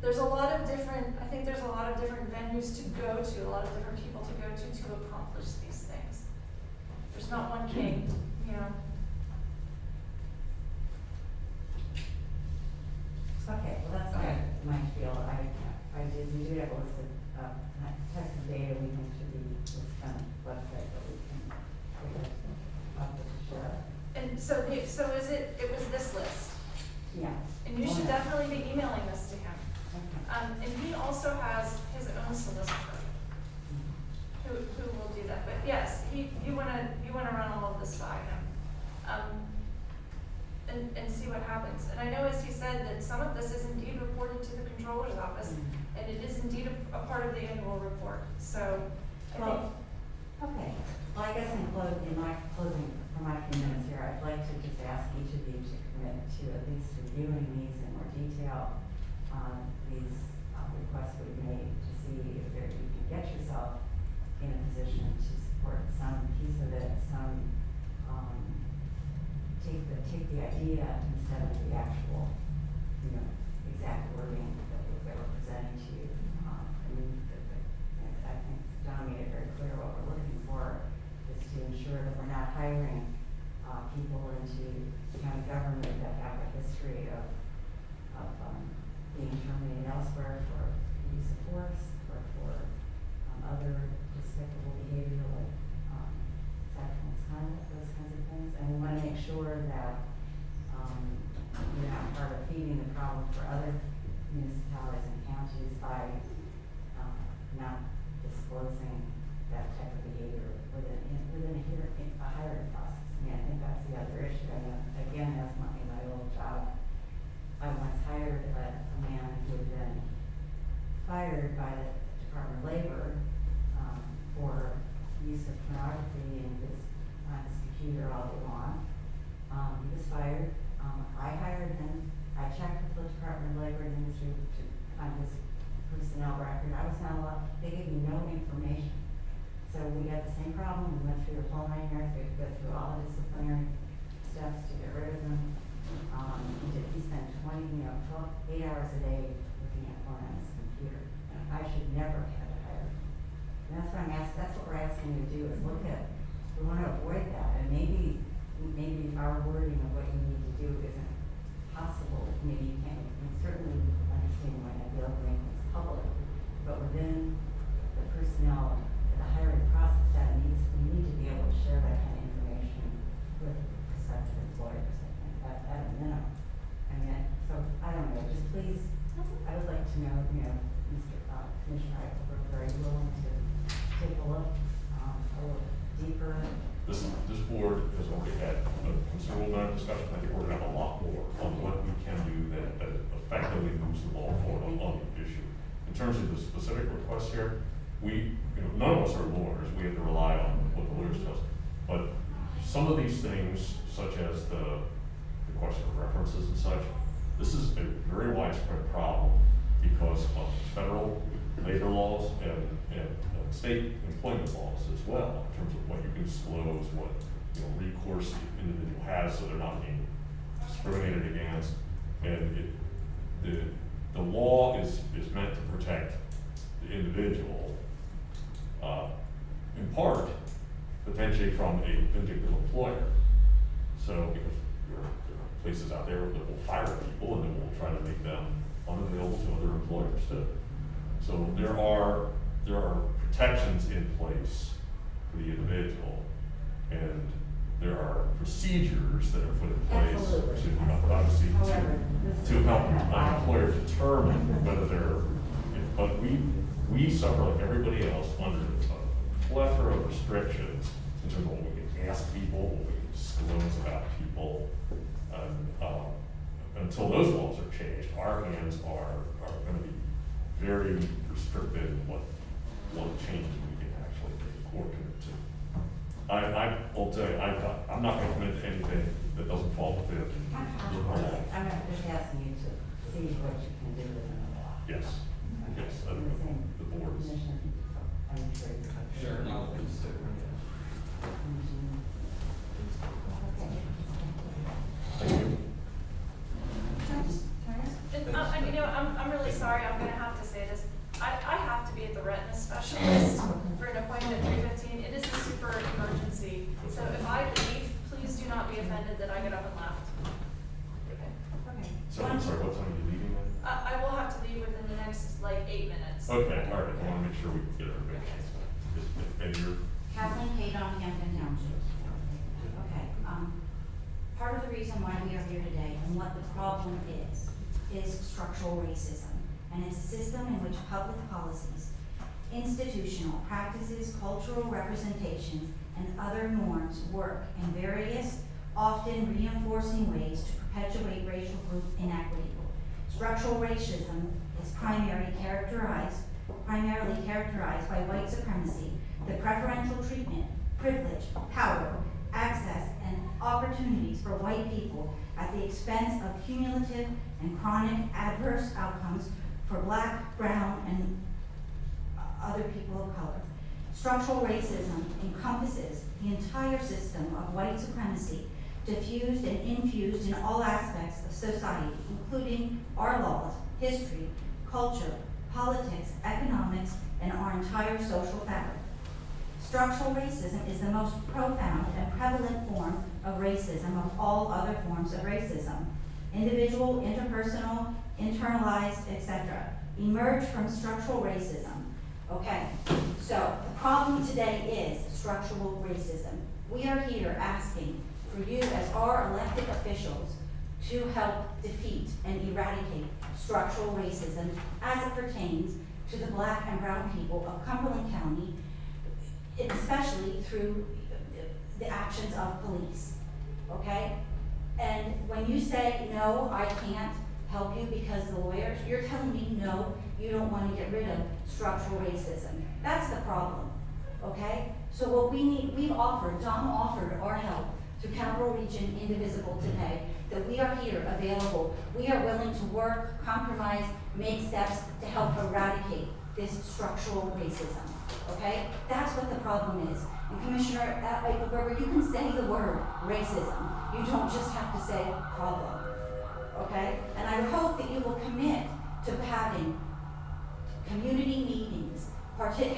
there's a lot of different, I think there's a lot of different venues to go to, a lot of different people to go to accomplish these things. There's not one king, you know. Okay, well, that's my spiel. We do have a list of text and data we think should be listed on the website, but we can figure it out with the sheriff. And so it was this list. Yeah. And you should definitely be emailing this to him. Okay. And he also has his own solicitor who will do that. But yes, you wanna run all of this by him. And see what happens. And I know, as he said, that some of this is indeed reported to the controller's office, and it is indeed a part of the annual report. So I think. Okay. Well, I guess in my closing, for my few minutes here, I'd like to just ask each of you to commit to at least reviewing these in more detail, these requests we've made, to see if you can get yourself in a position to support some piece of it, take the idea instead of the actual, you know, exact wording that we're presenting to you. I think John made it very clear what we're looking for is to ensure that we're not hiring people into county government that have a history of being terminated elsewhere for use of force or for other despicable behavior like sexual misconduct, those kinds of things. And we want to make sure that we're not part of feeding the problem for other municipalities and counties by not disclosing that type of behavior within a hiring process. I mean, I think that's the other issue. I know, again, that's in my old job. I once hired a man who had been fired by the Department of Labor for use of pornography on his computer all day long. He was fired. I hired him. I checked with the Department of Labor and Industry to find his personnel record. I was not allowed, they gave me no information. So we had the same problem. We went through the whole 9 years. We had to go through all the disciplinary steps to get rid of him. He spent 8 hours a day looking at porn on his computer. I should never have had to hire him. And that's what that's what we're asking you to do, is look at, we want to avoid that. And maybe our wording of what you need to do isn't possible. Maybe you can't, certainly understand why not be able to make things public, but within the personnel, the hiring process, we need to be able to share that kind of information with prospective employers, I think, at a minimum. I mean, so, I don't know, just please, I would like to know, Mr. Commissioner Eichelberg, are you willing to take a look, a little deeper? This board has already had a considerable amount of discussion. I think we're gonna have a lot more on what we can do that effectively moves the ball forward on the issue. In terms of the specific requests here, none of us are lawyers. We have to rely on what the lawyers tell us. But some of these things, such as the question of references and such, this is a very widespread problem because of federal labor laws and state employment laws as well, in terms of what you can disclose, what recourse the individual has, so they're not being discriminated against. And the law is meant to protect the individual, in part, potentially from a vindictive employer. So, because there are places out there that will fire people and then will try to make them unavailable to other employers too. So there are protections in place for the individual, and there are procedures that are put in place obviously to help an employer determine whether they're. But we suffer like everybody else under a plethora of restrictions in terms of what we can ask people, what we can disclose about people, and until those laws are changed, our hands are going to be very restricted in what changes we can actually make the court commit to. I will tell you, I'm not going to commit to anything that doesn't fall within the law. I'm just asking you to see what you can do within the law. Yes, yes, the board is. I'm sure you have. Sure, no, please stick with it. Thank you. I'm really sorry, I'm gonna have to say this. I have to be at the retina specialist for an appointment at 3:15. It is a super emergency. So if I leave, please do not be offended that I got up and left. Okay. So I'm sorry, what time are you leaving then? I will have to leave within the next, 8 minutes. Okay, all right, I want to make sure we get everybody. And you're, Kathleen Cadon, Hampton Township. Okay, part of the reason why we are here today and what the problem is structural racism. And it's a system in which public policies, institutional practices, cultural representations, and other norms work in various, often reinforcing ways to perpetuate racial group inequity. Structural racism is primarily characterized by white supremacy, the preferential treatment, privilege, power, access, and opportunities for white people at the expense of cumulative and chronic adverse outcomes for black, brown, and other people of color. Structural racism encompasses the entire system of white supremacy, diffused and infused in all aspects of society, including our laws, history, culture, politics, economics, and our entire social fabric. Structural racism is the most profound and prevalent form of racism of all other forms of racism. Individual, interpersonal, internalized, etc. emerge from structural racism. Okay, so the problem today is structural racism. We are here asking for you as our elected officials to help defeat and eradicate structural racism as it pertains to the black and brown people of Cumberland County especially through the actions of police, okay? And when you say, no, I can't help you because the lawyers, you're telling me, no, you don't want to get rid of structural racism. That's the problem, okay? So what we need, Don offered our help through Capital Region Indivisible today, that we are here available. We are willing to work, compromise, make steps to help eradicate this structural racism, okay? That's what the problem is. And Commissioner Eichelberger, you can say the word racism. You don't just have to say problem, okay? And I hope that you will commit to having community meetings,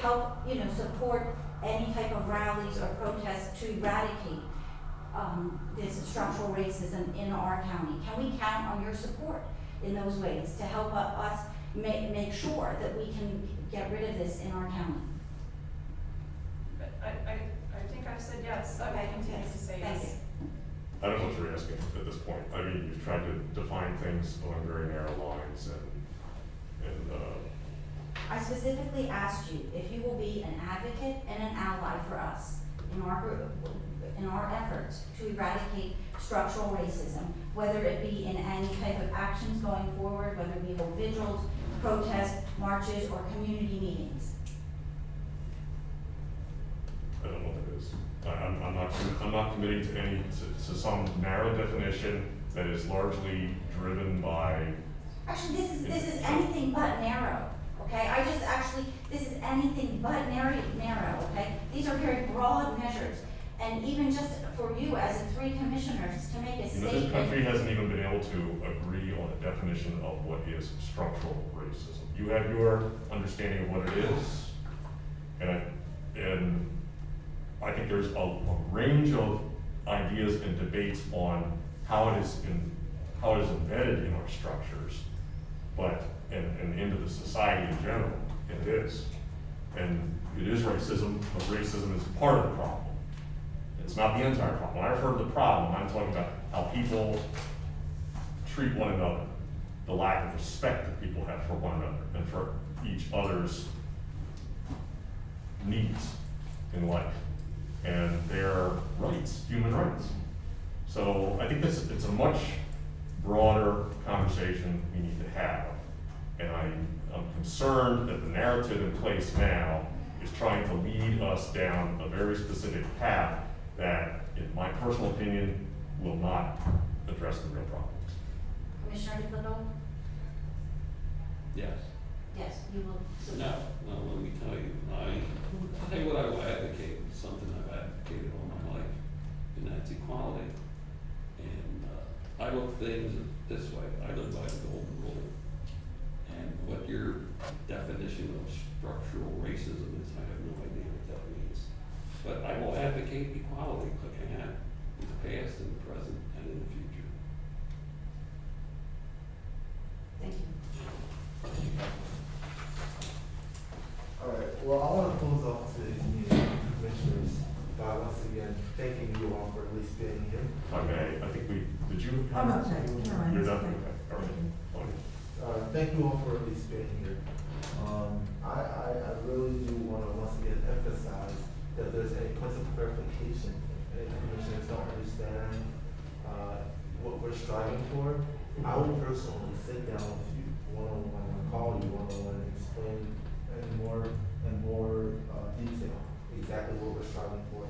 help, support any type of rallies or protests to eradicate this structural racism in our county. Can we count on your support in those ways to help us make sure that we can get rid of this in our county? I think I've said yes, I Okay, will continue to say thank yes. I don't know what you're asking at this point. I mean, you've tried to define things along very narrow lines and I specifically asked you if you will be an advocate and an ally for us in our group, in our efforts to eradicate structural racism, whether it be in any type of actions going forward, whether we hold vigils, protests, marches, or community meetings. I don't know what that is. I'm not committing to some narrow definition that is largely driven by. Actually, this is anything but narrow, okay? This is anything but narrow, okay? These are very broad measures. And even just for you as the three commissioners to make a statement. This country hasn't even been able to agree on a definition of what is structural racism. You have your understanding of what it is, and I think there's a range of ideas and debates on how it is embedded in our structures, and into the society in general. It is, and it is racism, but racism is part of the problem. It's not the entire problem. When I refer to the problem, I'm talking about how people treat one another, the lack of respect that people have for one another and for each other's needs in life and their rights, human rights. So I think it's a much broader conversation we need to have. And I'm concerned that the narrative in place now is trying to lead us down a very specific path that, in my personal opinion, will not address the real problems. Commissioner DeFilippo? Yes. Yes, you will. No, let me tell you, I'll tell you what I will advocate, something I've advocated all my life, and that's equality. And I look things this way, I live by the golden rule. And what your definition of structural racism is, I have no idea what that means. But I will advocate equality like I have in the past, in the present, and in the future. Thank you. All right, well, I want to close off today's meeting, commissioners, by once again thanking you all for at least being here. If I may, I think did you? I'm not saying, never mind. You're done? Okay. Okay, all right. Fine. Thank you all for at least being here. I really do want to once again emphasize that there's a point of clarification. If any commissioners don't understand what we're striving for, I will personally sit down with you one-on-one, and call you one-on-one, and explain in more detail exactly what we're striving for,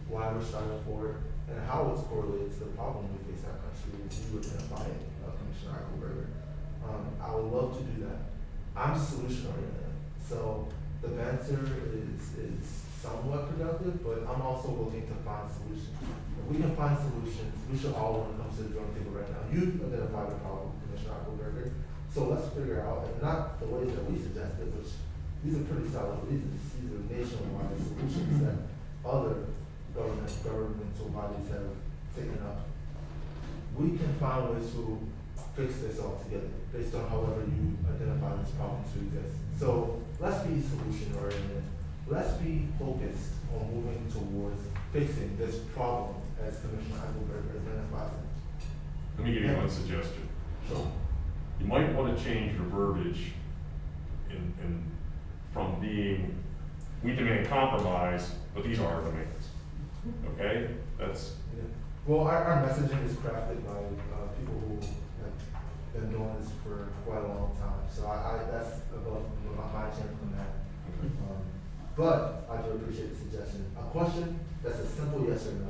why we're striving for it, and how it's correlated to the problem we face in our country, as you identify it, Commissioner Eichelberger. I would love to do that. I'm solution oriented, so the banter is somewhat productive, but I'm also looking to find solutions. If we can find solutions, we should all want to come to the drawing table right now. You identified the problem, Commissioner Eichelberger, so let's figure out, if not the ways that we suggested, which these are pretty solid reasons, these are nationwide solutions that other governmental bodies have taken up. We can find ways to fix this all together based on however you identify this problem to exist. So let's be solution oriented. Let's be focused on moving towards fixing this problem as Commissioner Eichelberger identifies it. Let me give you one suggestion. Sure. You might want to change your verbiage from being we demand compromise, but these are our demands. Okay? That's, Yeah. Well, our messaging is crafted by people who have been doing this for quite a long time. So that's above my chain from that. But I do appreciate the suggestion. A question that's a simple yes or no.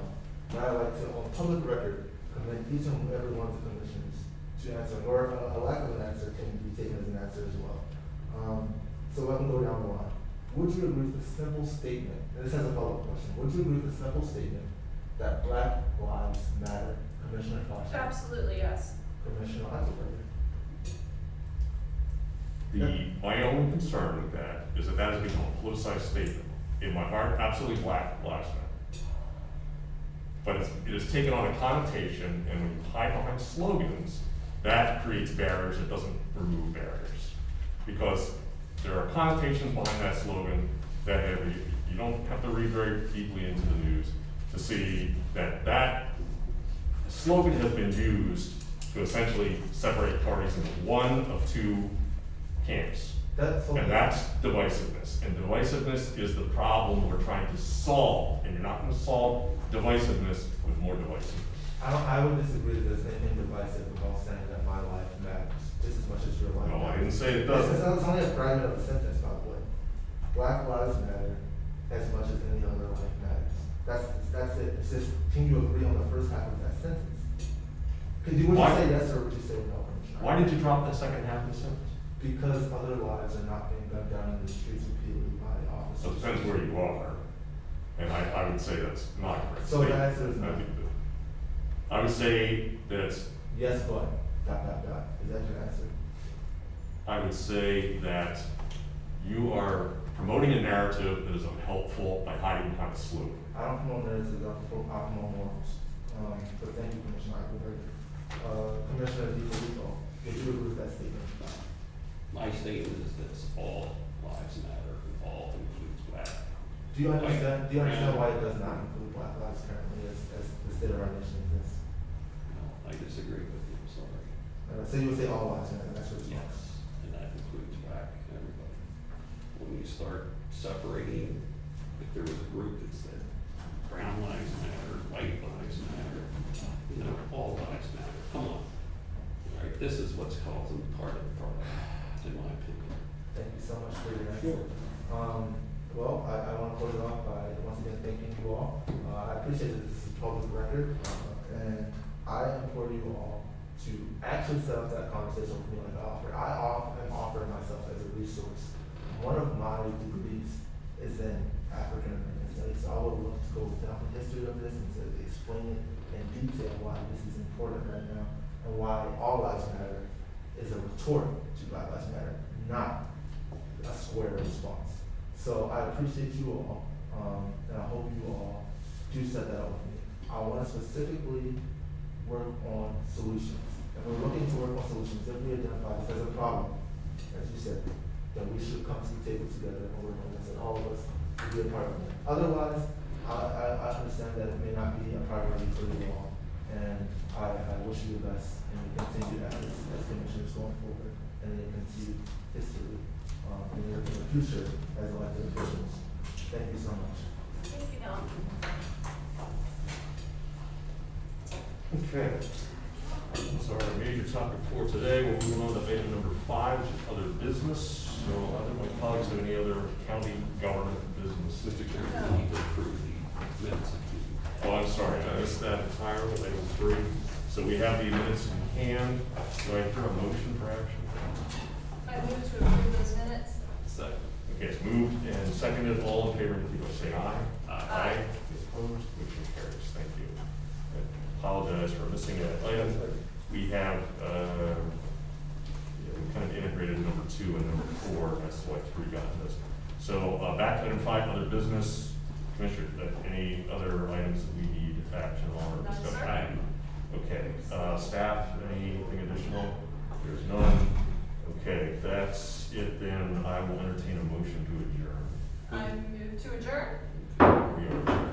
And I'd like to, on public record, commend each and every one of the commissioners to answer, or a lack of an answer can be taken as an answer as well. So let me go down the line. Would you agree with the simple statement, and this has a follow-up question, would you agree with the simple statement that Black Lives Matter? Commissioner Foster? Absolutely, yes. Commissioner Eisenberg? my only concern with that is that that has become a politicized statement. In my heart, absolutely Black Lives Matter. But it has taken on a connotation, and when you hide behind slogans, that creates barriers, it doesn't remove barriers. Because there are connotations behind that slogan that you don't have to read very deeply into the news to see that that slogan has been used to essentially separate parties into one of two camps. And that's divisiveness. And divisiveness is the problem we're trying to solve. And you're not gonna solve divisiveness with more divisiveness. I would disagree that there's anything divisive about saying that my life matters just as much as your life No, I matters. didn't say it doesn't. It's only a fragment of a sentence, by the way. Black lives matter as much as any other life matters. That's it. It's just, can you agree on the first half of that sentence? Would you Why? say yes or would you say no, Commissioner? Why did you drop the second half of the sentence? Because other lives are not being gunned down in the streets repeatedly by officers. So it depends where you are. And I would say that's not a correct So the statement. answer is no. I would say that Yes, but, ... Is that your answer? I would say that you are promoting a narrative that is unhelpful by hiding behind a slogan. I don't promote narratives, I promote morals. But thank you, Commissioner Eisenberg. Commissioner DiFilippo, would you agree with that statement? My statement is this: all lives matter, all includes black. Do you understand why it does not include Black lives currently as the state of our nation exists? No, I disagree with you, I'm sorry. So you would say all lives matter, that's what you want? Yes, and that includes black, everybody. When you start separating, if there was a group that said brown lives matter, white lives matter, all lives matter, come on. All right, this is what's causing part of the problem, in my opinion. Thank you so much for your answer. Well, I want to close it off by once again thanking you all. I appreciate that this is public record, and I implore you all to actually set up that conversation with me like I offered. I am offering myself as a resource. One of my degrees is in African American studies, so I would love to go down the history of this and to explain it in detail why this is important right now and why all lives matter is a retort to Black Lives Matter, not a square response. So I appreciate you all, and I hope you all do set that up with me. I want to specifically work on solutions. And we're looking to work on solutions. If we identify this as a problem, as you said, then we should come to the table together and work on this, and all of us will be a part of it. Otherwise, I understand that it may not be a priority for you all, and I wish you the best in your continued efforts as commissioners going forward, and in your continued history in the future as elected officials. Thank you so much. Thank you, Don. Okay. So our major topic for today, we'll move on to item number 5, which is other business. So other my colleagues have any other county government business? Mr. Chairman, we need to approve the minutes of the. Oh, I'm sorry, I missed that entirely, item 3. So we have the minutes in hand. Do I hear a motion for action? I move to approve those minutes. Second. Okay, it's moved and seconded. All in favor, indicate by saying aye. Aye. Opposed? Motion carries. Thank you. I apologize for missing that item. We have, we kind of integrated number 2 and number 4. That's why 3 got this. So back to item 5, other business. Commissioner, any other items that we need action on or None, discussion? sir. Okay, staff,